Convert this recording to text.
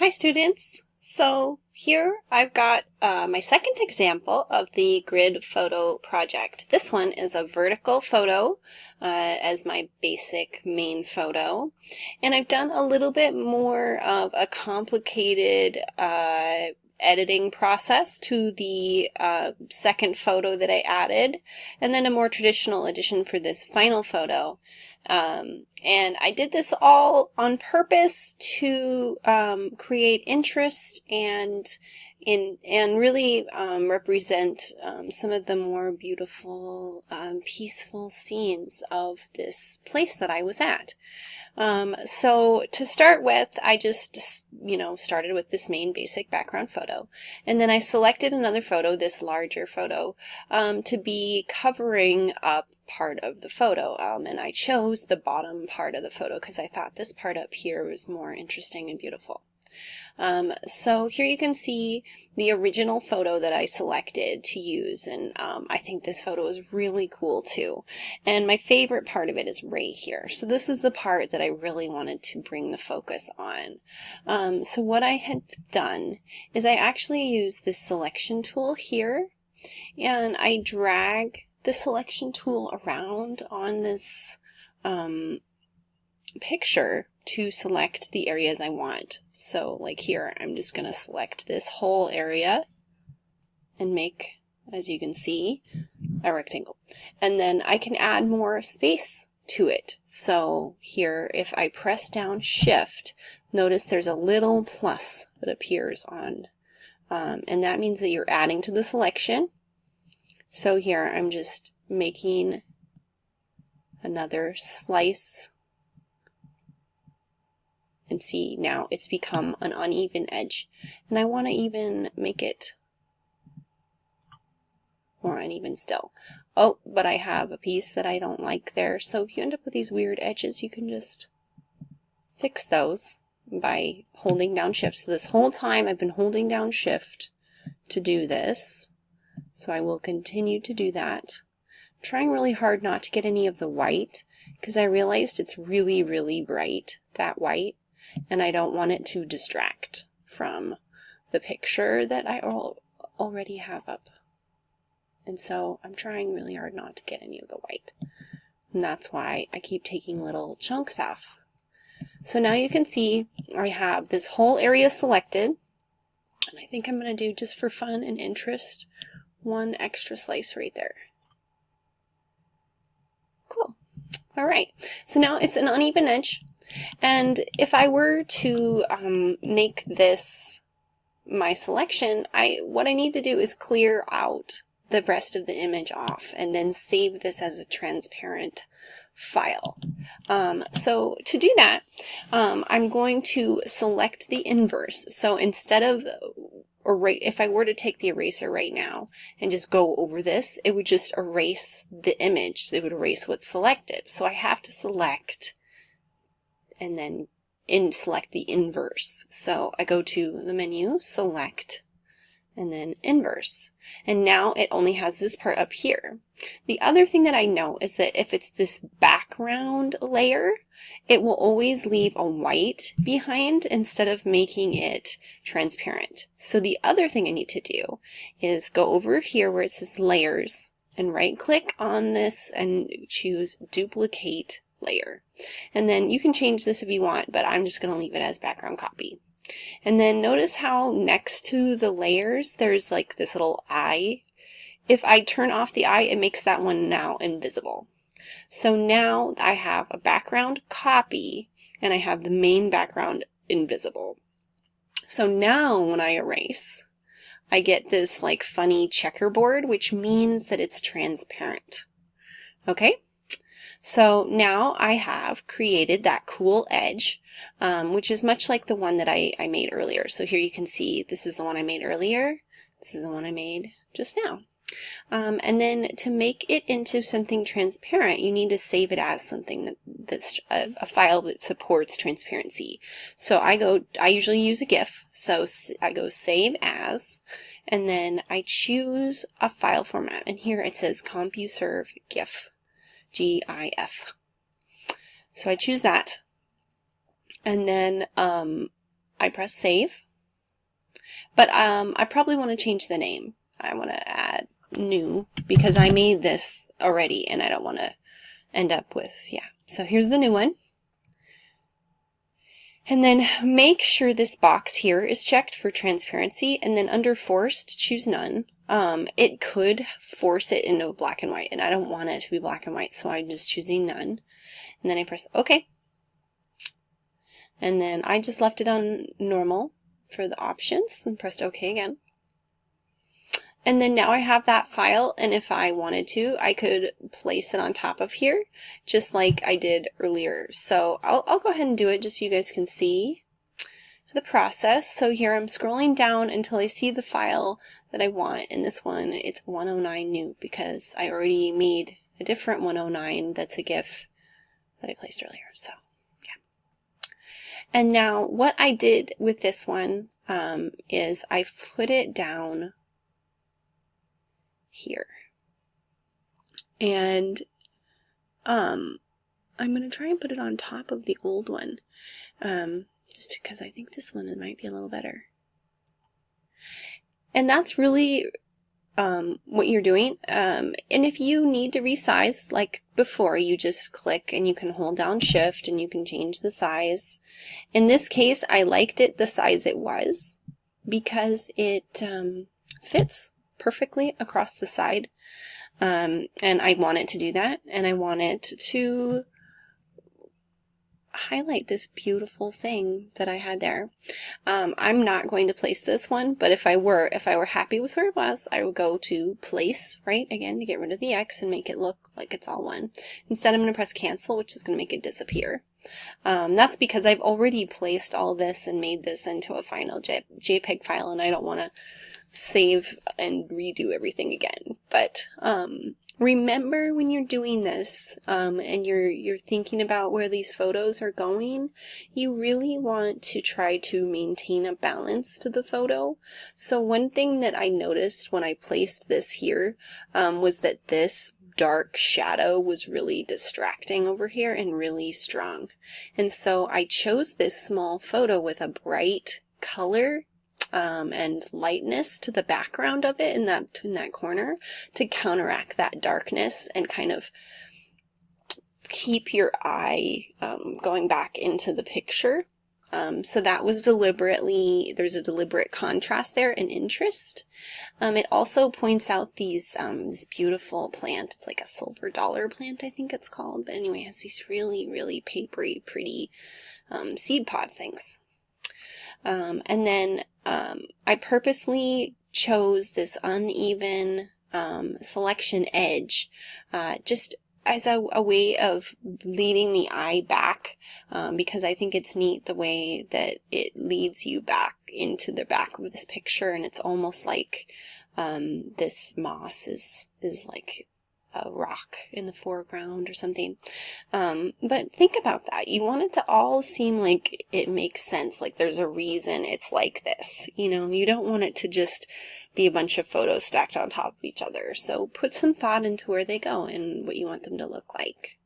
Hi students! So here I've got my second example of the grid photo project. This one is a vertical photo as my basic main photo, and I've done a little bit more of a complicated editing process to the second photo that I added, and then a more traditional addition for this final photo. And I did this all on purpose to create interest and really represent some of the more beautiful, peaceful scenes of this place that I was at. So to start with, I just, started with this main basic background photo. And then I selected another photo, this larger photo, to be covering up part of the photo. And I chose the bottom part of the photo because I thought this part up here was more interesting and beautiful. So here you can see the original photo that I selected to use, and I think this photo is really cool too. And my favorite part of it is right here. So this is the part that I really wanted to bring the focus on. So what I had done is I actually used this selection tool here, and I drag the selection tool around on this picture to select the areas I want. So like here, I'm just going to select this whole area and make, as you can see, a rectangle. And then I can add more space to it. So here, if I press down Shift, notice there's a little plus that appears on, and that means that you're adding to the selection. So here, I'm just making another slice. And see, now it's become an uneven edge. And I want to even make it more uneven still. Oh, but I have a piece that I don't like there. So if you end up with these weird edges, you can just fix those by holding down Shift. So this whole time I've been holding down Shift to do this. So I will continue to do that. I'm trying really hard not to get any of the white because I realized it's really, really bright, that white. And I don't want it to distract from the picture that I already have up. And so I'm trying really hard not to get any of the white. And that's why I keep taking little chunks off. So now you can see I have this whole area selected. And I think I'm going to do, just for fun and interest, one extra slice right there. Cool. All right. So now it's an uneven edge. And if I were to make this my selection, what I need to do is clear out the rest of the image off and then save this as a transparent file. So to do that, I'm going to select the inverse. So instead of, if I were to take the eraser right now and just go over this, it would just erase the image. It would erase what's selected. So I have to select and then select the inverse. So I go to the menu, select, and then inverse. And now it only has this part up here. The other thing that I know is that if it's this background layer, it will always leave a white behind instead of making it transparent. So the other thing I need to do is go over here where it says layers and right click on this and choose duplicate layer. And then you can change this if you want, but I'm just going to leave it as background copy. And then notice how next to the layers there's like this little eye. If I turn off the eye, it makes that one now invisible. So now I have a background copy and I have the main background invisible. So now when I erase, I get this like funny checkerboard, which means that it's transparent. Okay? So now I have created that cool edge, which is much like the one that I made earlier. So here you can see this is the one I made earlier. This is the one I made just now. And then to make it into something transparent, you need to save it as something that's a file that supports transparency. So I usually use a GIF. So I go save as, and then I choose a file format. And here it says CompuServe GIF. GIF. So I choose that, and then I press save. But I probably want to change the name. I want to add new because I made this already and I don't want to end up with, yeah. So here's the new one. And then make sure this box here is checked for transparency, and then under forced, choose none. It could force it into black and white, and I don't want it to be black and white, so I'm just choosing none. And then I press OK. And then I just left it on normal for the options and pressed OK again. And then now I have that file, and if I wanted to, I could place it on top of here, just like I did earlier. So I'll go ahead and do it just so you guys can see the process. So here I'm scrolling down until I see the file that I want. In this one, it's 109 new because I already made a different 109 that's a GIF that I placed earlier. So yeah. And now what I did with this one is I've put it down here. And I'm going to try and put it on top of the old one, just because I think this one might be a little better. And that's really what you're doing. And if you need to resize, like before, you just click and you can hold down Shift and you can change the size. In this case, I liked it the size it was because it fits perfectly across the side, and I want it to do that, and I want it to highlight this beautiful thing that I had there. I'm not going to place this one, but if I were happy with where it was, I would go to place, right, again to get rid of the X and make it look like it's all one. Instead, I'm going to press cancel, which is going to make it disappear. That's because I've already placed all this and made this into a final JPEG file, and I don't want to save and redo everything again. But remember, when you're doing this and you're thinking about where these photos are going, you really want to try to maintain a balance to the photo. So one thing that I noticed when I placed this here was that this dark shadow was really distracting over here and really strong. And so I chose this small photo with a bright color and lightness to the background of it in that corner to counteract that darkness and kind of keep your eye going back into the picture. So that was deliberately, there's a deliberate contrast there and interest. It also points out these this beautiful plant. It's like a silver dollar plant, I think it's called. But anyway, it has these really, really papery, pretty seed pod things. And then I purposely chose this uneven selection edge just as a way of leading the eye back, because I think it's neat the way that it leads you back into the back of this picture, and it's almost like this moss is like a rock in the foreground or something. But think about that. You want it to all seem like it makes sense, like there's a reason it's like this. You know, you don't want it to just be a bunch of photos stacked on top of each other. So put some thought into where they go and what you want them to look like.